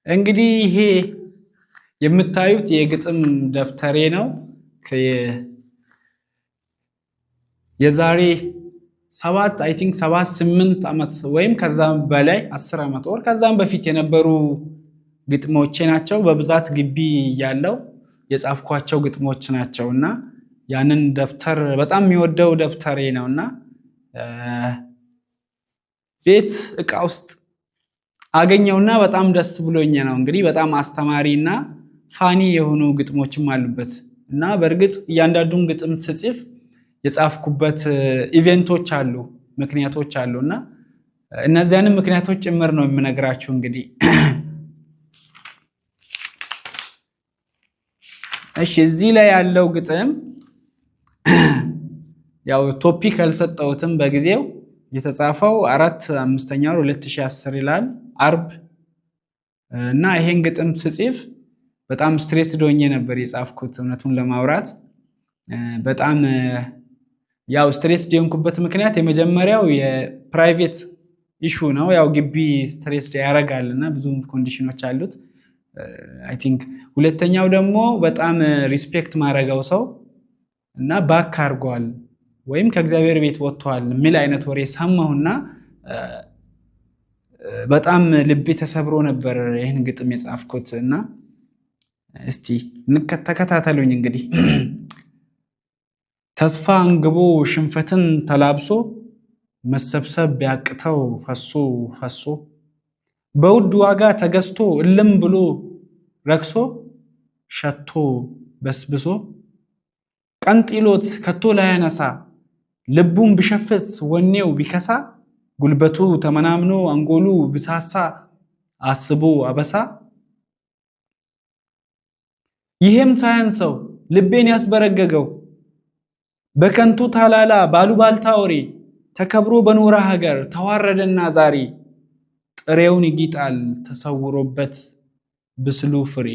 እንግዲህ ይሄ የምታዩት የግጥም ደብተሬ ነው የዛሬ 7 አይ ቲንክ 8 አመት ወይም ከዛም በላይ 10 አመት ወር ከዛም በፊት የነበሩ ግጥሞቼ ናቸው በብዛት ግቢ ያለው የጻፍኳቸው ግጥሞች ናቸውና ያንን ደብተር በጣም የሚወደው ደብተሬ ነውና ቤት እቃ ውስጥ አገኘውና በጣም ደስ ብሎኝ ነው እንግዲህ በጣም አስተማሪና ፋኒ የሆኑ ግጥሞችም አሉበት እና በርግጥ እያንዳንዱን ግጥም ስጽፍ የጻፍኩበት ኢቨንቶች አሉ ምክንያቶች አሉና እነዚያንም ምክንያቶች ጭምር ነው የምነግራችሁ እንግዲህ እሺ እዚህ ላይ ያለው ግጥም ያው ቶፒክ አልሰጠውትም በጊዜው የተጻፈው 4/5 ወር 2010 ይላል አርብ እና ይሄን ግጥም ስጽፍ በጣም ስትሬስ ዶኜ ነበር የጻፍኩት እውነቱን ለማውራት በጣም ያው ስትሬስ ዲንኩበት ምክንያት የመጀመሪያው የፕራይቬት ኢሹ ነው ያው ግቢ ስትሬስ ያረጋልና ብዙ ኮንዲሽኖች አሉት አይ ቲንክ ሁለተኛው ደግሞ በጣም ሪስፔክት ማረጋው ሰው እና ባክ አርጓል ወይም ከእግዚአብሔር ቤት ወጥቷል ሚል አይነት ወሬ ሰማሁና በጣም ልቤ ተሰብሮ ነበር ይሄን ግጥም የጻፍኩትና እስቲ ተከታተሉኝ እንግዲህ ተስፋ አንግቦ ሽንፈትን ተላብሶ መሰብሰብ ያቅተው ፈሶ በውድ ዋጋ ተገዝቶ እልም ብሎ ረክሶ ሸቶ በስብሶ ቀንጢሎት ከቶ ላይ ያነሳ ልቡን ቢሸፍት ወኔው ቢከሳ ጉልበቱ ተመናምኖ አንጎሉ ብሳሳ አስቦ አበሳ ይሄም ሳያንሰው ልቤን ያስበረገገው በከንቱ ታላላ ባሉባልታ ወሬ ተከብሮ በኖራ ሀገር ተዋረደና ዛሬ ጥሬውን ይጊጣል ተሰውሮበት ብስሉ ፍሬ